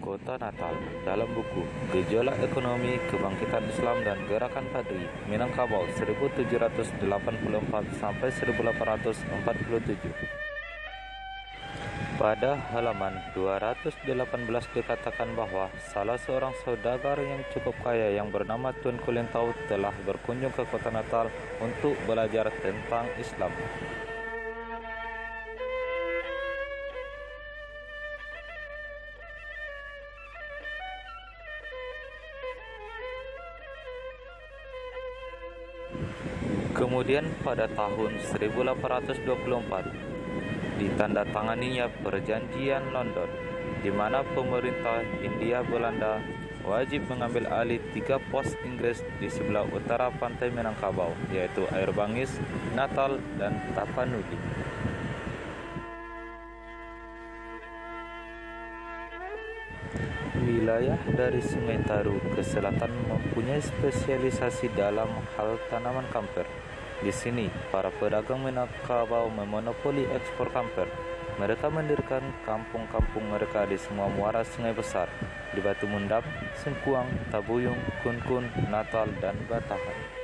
Kota Natal dalam buku Gejolak Ekonomi Kebangkitan Islam dan Gerakan Padri Minangkabau 1784 sampai 1847. Pada halaman 218 dikatakan bahwa salah seorang saudagar yang cukup kaya yang bernama Tun Kulintau telah berkunjung ke Kota Natal untuk belajar tentang Islam. Kemudian pada tahun 1824 ditandatanganinya Perjanjian London, di mana pemerintah Hindia Belanda wajib mengambil alih 3 pos Inggris di sebelah utara pantai Minangkabau, yaitu Air Bangis, Natal, dan Tapanuli. Wilayah dari Sungai Taru ke selatan mempunyai spesialisasi dalam hal tanaman kamper. Di sini, para pedagang Minangkabau memonopoli ekspor kamper. Mereka mendirikan kampung-kampung mereka di semua muara sungai besar, di Batu Mundap, Sengkuang, Tabuyung, Kunkun, Natal, dan Batahan.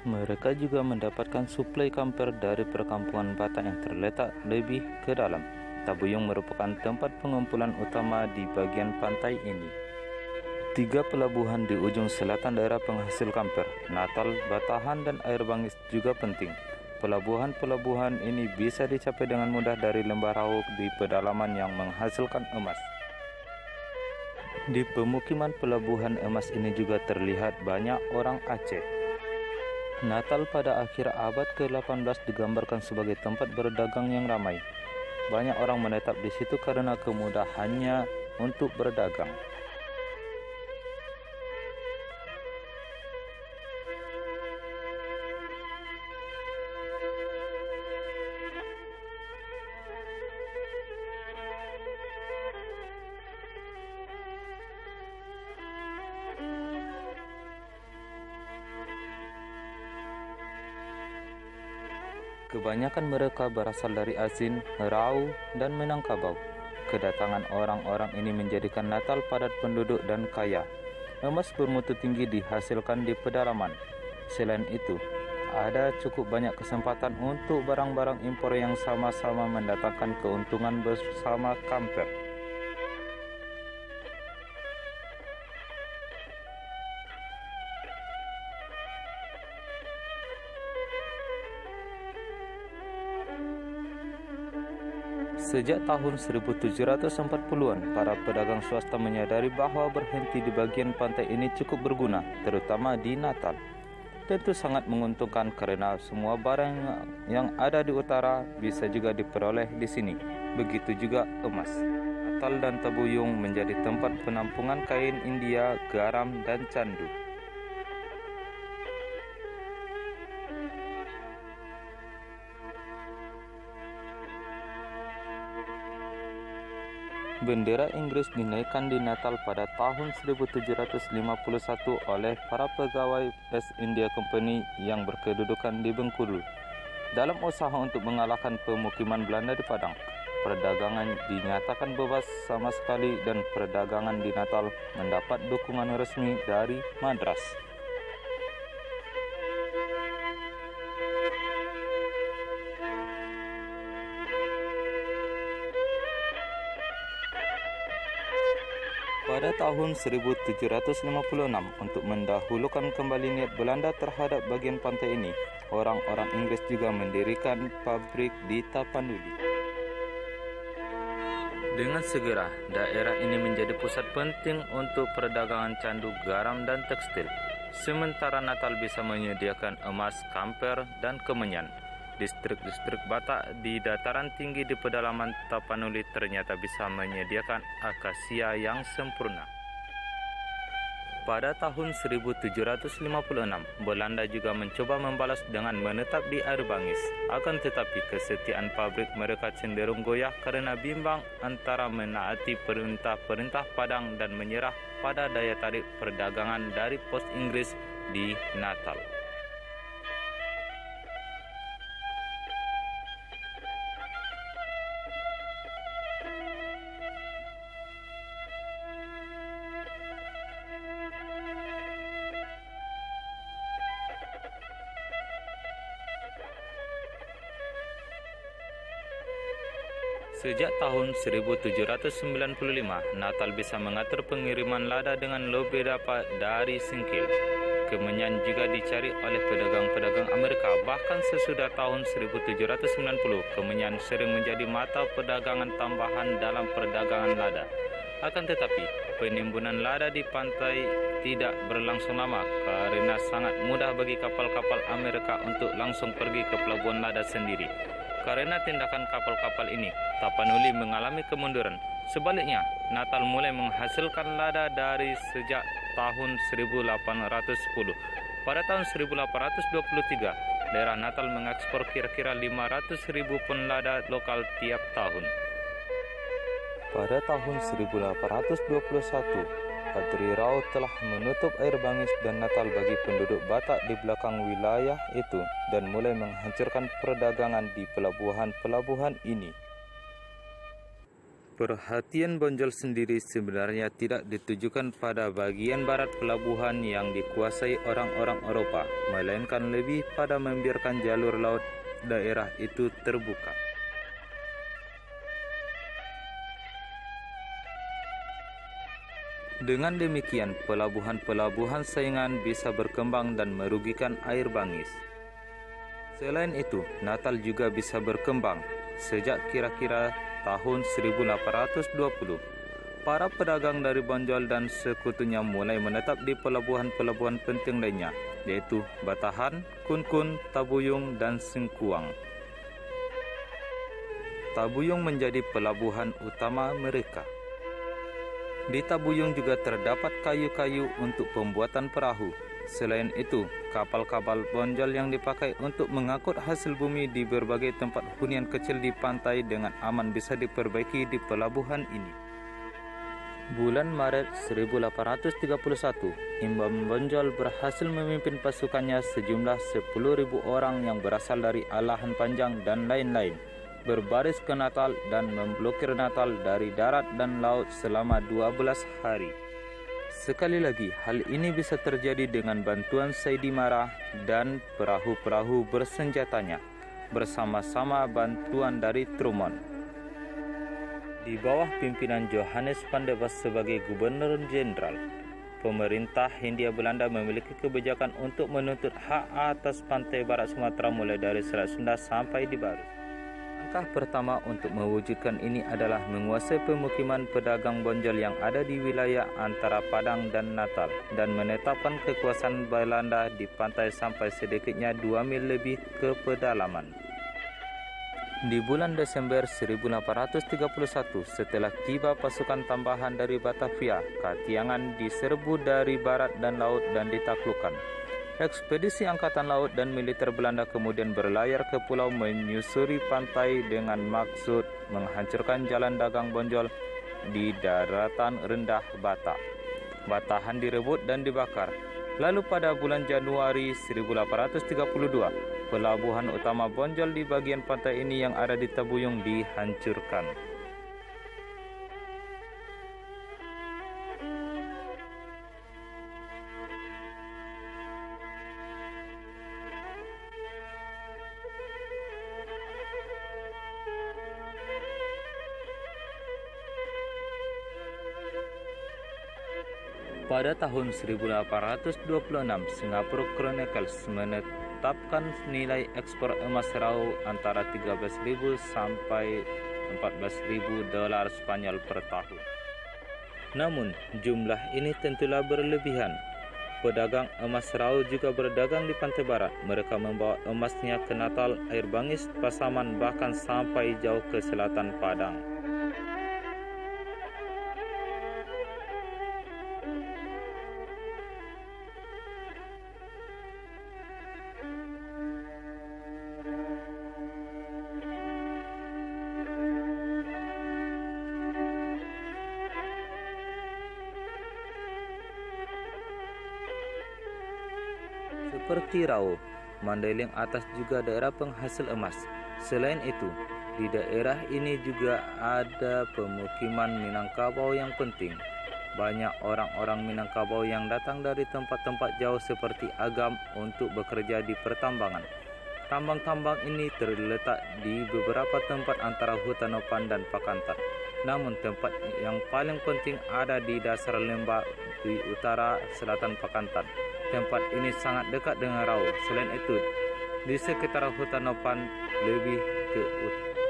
Mereka juga mendapatkan suplai kamper dari perkampungan Batak yang terletak lebih ke dalam. Tabuyung merupakan tempat pengumpulan utama di bagian pantai ini. 3 pelabuhan di ujung selatan daerah penghasil kamper, Natal, Batahan, dan Air Bangis juga penting. Pelabuhan-pelabuhan ini bisa dicapai dengan mudah dari lembah Rauk di pedalaman yang menghasilkan emas. Di pemukiman pelabuhan emas ini juga terlihat banyak orang Aceh. Natal pada akhir abad ke-18 digambarkan sebagai tempat berdagang yang ramai. Banyak orang menetap di situ karena kemudahannya untuk berdagang. Kebanyakan mereka berasal dari Asin, Rau, dan Minangkabau. Kedatangan orang-orang ini menjadikan Natal padat penduduk dan kaya. Emas bermutu tinggi dihasilkan di pedalaman. Selain itu, ada cukup banyak kesempatan untuk barang-barang impor yang sama-sama mendatangkan keuntungan bersama kamper. Sejak tahun 1740-an, para pedagang swasta menyadari bahwa berhenti di bagian pantai ini cukup berguna, terutama di Natal. Tentu sangat menguntungkan karena semua barang yang ada di utara bisa juga diperoleh di sini. Begitu juga emas. Natal dan Tabuyung menjadi tempat penampungan kain India, garam, dan candu. Bendera Inggris dinaikkan di Natal pada tahun 1751 oleh para pegawai East India Company yang berkedudukan di Bengkulu. Dalam usaha untuk mengalahkan pemukiman Belanda di Padang, perdagangan dinyatakan bebas sama sekali dan perdagangan di Natal mendapat dukungan resmi dari Madras. Pada tahun 1756, untuk mendahulukan kembali niat Belanda terhadap bagian pantai ini, orang-orang Inggris juga mendirikan pabrik di Tapanuli. Dengan segera, daerah ini menjadi pusat penting untuk perdagangan candu, garam, dan tekstil. Sementara Natal bisa menyediakan emas, kamper, dan kemenyan. Distrik-distrik Batak di dataran tinggi di pedalaman Tapanuli ternyata bisa menyediakan akasia yang sempurna. Pada tahun 1756, Belanda juga mencoba membalas dengan menetap di Air Bangis. Akan tetapi kesetiaan pabrik mereka cenderung goyah karena bimbang antara menaati perintah-perintah Padang dan menyerah pada daya tarik perdagangan dari pos Inggris di Natal. Sejak tahun 1795, Natal bisa mengatur pengiriman lada dengan lebih dapat dari singkil. Kemenyan juga dicari oleh pedagang-pedagang Amerika. Bahkan sesudah tahun 1790, kemenyan sering menjadi mata perdagangan tambahan dalam perdagangan lada. Akan tetapi, penimbunan lada di pantai tidak berlangsung lama karena sangat mudah bagi kapal-kapal Amerika untuk langsung pergi ke pelabuhan lada sendiri. Karena tindakan kapal-kapal ini, Tapanuli mengalami kemunduran. Sebaliknya, Natal mulai menghasilkan lada dari sejak tahun 1810. Pada tahun 1823, daerah Natal mengekspor kira-kira 500.000 pon lada lokal tiap tahun. Pada tahun 1821, Patri Rao telah menutup Air Bangis dan Natal bagi penduduk Batak di belakang wilayah itu dan mulai menghancurkan perdagangan di pelabuhan-pelabuhan ini. Perhatian Bonjol sendiri sebenarnya tidak ditujukan pada bagian barat pelabuhan yang dikuasai orang-orang Eropa, melainkan lebih pada membiarkan jalur laut daerah itu terbuka. Dengan demikian, pelabuhan-pelabuhan saingan bisa berkembang dan merugikan Air Bangis. Selain itu, Natal juga bisa berkembang. Sejak kira-kira tahun 1820, para pedagang dari Bonjol dan sekutunya mulai menetap di pelabuhan-pelabuhan penting lainnya, yaitu Batahan, Kun-Kun, Tabuyung, dan Singkuang. Tabuyung menjadi pelabuhan utama mereka. Di Tabuyung juga terdapat kayu-kayu untuk pembuatan perahu. Selain itu, kapal-kapal Bonjol yang dipakai untuk mengangkut hasil bumi di berbagai tempat hunian kecil di pantai dengan aman bisa diperbaiki di pelabuhan ini. Bulan Maret 1831, Imam Bonjol berhasil memimpin pasukannya sejumlah 10.000 orang yang berasal dari Alahan Panjang dan lain-lain, berbaris ke Natal dan memblokir Natal dari darat dan laut selama 12 hari. Sekali lagi, hal ini bisa terjadi dengan bantuan Saidi Marah dan perahu-perahu bersenjatanya, bersama-sama bantuan dari Truman. Di bawah pimpinan Johannes Pandebas sebagai Gubernur Jenderal, pemerintah Hindia Belanda memiliki kebijakan untuk menuntut hak atas pantai barat Sumatera mulai dari Selat Sunda sampai di Barus. Langkah pertama untuk mewujudkan ini adalah menguasai pemukiman pedagang Bonjol yang ada di wilayah antara Padang dan Natal dan menetapkan kekuasaan Belanda di pantai sampai sedikitnya 2 mil lebih ke pedalaman. Di bulan Desember 1831, setelah tiba pasukan tambahan dari Batavia, Katiangan diserbu dari barat dan laut dan ditaklukkan. Ekspedisi Angkatan Laut dan Militer Belanda kemudian berlayar ke pulau menyusuri pantai dengan maksud menghancurkan jalan dagang Bonjol di daratan rendah Batak. Batahan direbut dan dibakar. Lalu pada bulan Januari 1832, pelabuhan utama Bonjol di bagian pantai ini yang ada di Tabuyung dihancurkan. Pada tahun 1826, Singapore Chronicles menetapkan nilai ekspor emas raw antara 13.000 sampai 14.000 dolar Spanyol per tahun. Namun, jumlah ini tentulah berlebihan. Pedagang emas raw juga berdagang di pantai barat. Mereka membawa emasnya ke Natal, Air Bangis, Pasaman, bahkan sampai jauh ke selatan Padang. seperti Rau. Mandailing Atas juga daerah penghasil emas. Selain itu, di daerah ini juga ada pemukiman Minangkabau yang penting. Banyak orang-orang Minangkabau yang datang dari tempat-tempat jauh seperti Agam untuk bekerja di pertambangan. Tambang-tambang ini terletak di beberapa tempat antara Hutan Nopan dan Pakantan. Namun tempat yang paling penting ada di dasar lembah di utara selatan Pakantan. Tempat ini sangat dekat dengan Rau. Selain itu, di sekitar Hutan Nopan lebih ke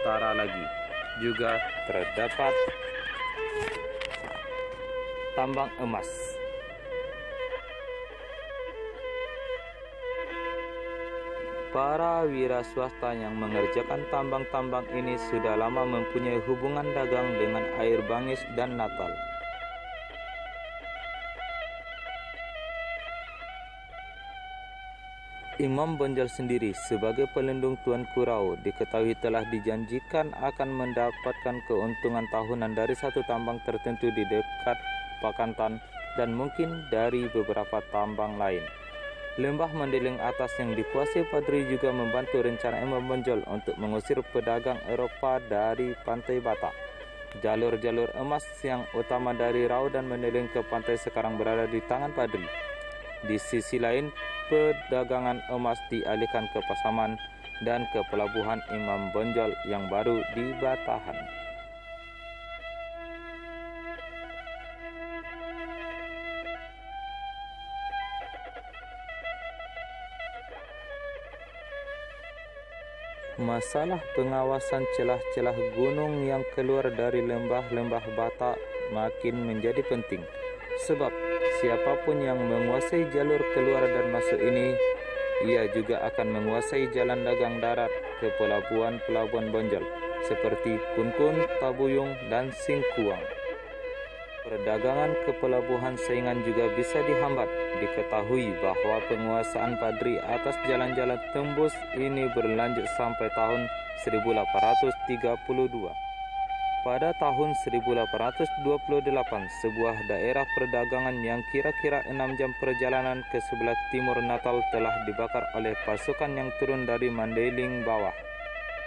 utara lagi juga terdapat tambang emas. Para wira swasta yang mengerjakan tambang-tambang ini sudah lama mempunyai hubungan dagang dengan Air Bangis dan Natal. Imam Bonjol sendiri sebagai pelindung Tuanku Rau diketahui telah dijanjikan akan mendapatkan keuntungan tahunan dari satu tambang tertentu di dekat Pakantan dan mungkin dari beberapa tambang lain. Lembah Mandailing Atas yang dikuasai Padri juga membantu rencana Imam Bonjol untuk mengusir pedagang Eropa dari pantai Batak. Jalur-jalur emas yang utama dari Rau dan Mandailing ke pantai sekarang berada di tangan Padri. Di sisi lain, perdagangan emas dialihkan ke Pasaman dan ke pelabuhan Imam Bonjol yang baru di Batahan. Masalah pengawasan celah-celah gunung yang keluar dari lembah-lembah Batak makin menjadi penting, sebab siapapun yang menguasai jalur keluar dan masuk ini, ia juga akan menguasai jalan dagang darat ke pelabuhan-pelabuhan Bonjol seperti Kunkun, Tabuyung, dan Singkuang. Perdagangan ke pelabuhan saingan juga bisa dihambat. Diketahui bahwa penguasaan Padri atas jalan-jalan tembus ini berlanjut sampai tahun 1832. Pada tahun 1828, sebuah daerah perdagangan yang kira-kira 6 jam perjalanan ke sebelah timur Natal telah dibakar oleh pasukan yang turun dari Mandailing bawah.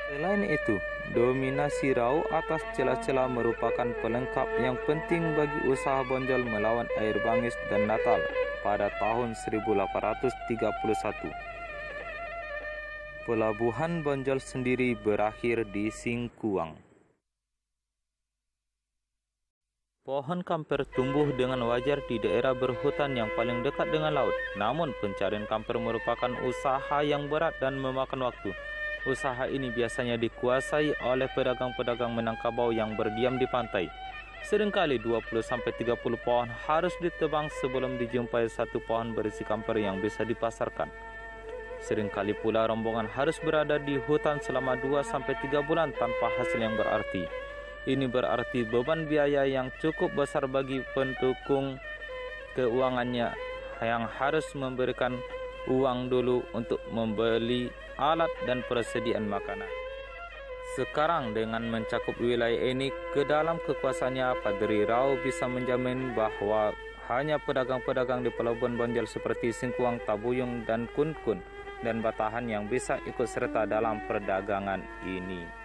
Selain itu, dominasi Rau atas celah-celah merupakan pelengkap yang penting bagi usaha Bonjol melawan Air Bangis dan Natal pada tahun 1831. Pelabuhan Bonjol sendiri berakhir di Singkuang. Pohon kamper tumbuh dengan wajar di daerah berhutan yang paling dekat dengan laut. Namun, pencarian kamper merupakan usaha yang berat dan memakan waktu. Usaha ini biasanya dikuasai oleh pedagang-pedagang Minangkabau yang berdiam di pantai. Seringkali 20-30 pohon harus ditebang sebelum dijumpai satu pohon berisi kamper yang bisa dipasarkan. Seringkali pula rombongan harus berada di hutan selama 2-3 bulan tanpa hasil yang berarti. Ini berarti beban biaya yang cukup besar bagi pendukung keuangannya yang harus memberikan uang dulu untuk membeli alat dan persediaan makanan. Sekarang dengan mencakup wilayah ini ke dalam kekuasaannya, Padri Rau bisa menjamin bahwa hanya pedagang-pedagang di pelabuhan Bonjol seperti Singkuang, Tabuyung, dan Kunkun dan Batahan yang bisa ikut serta dalam perdagangan ini.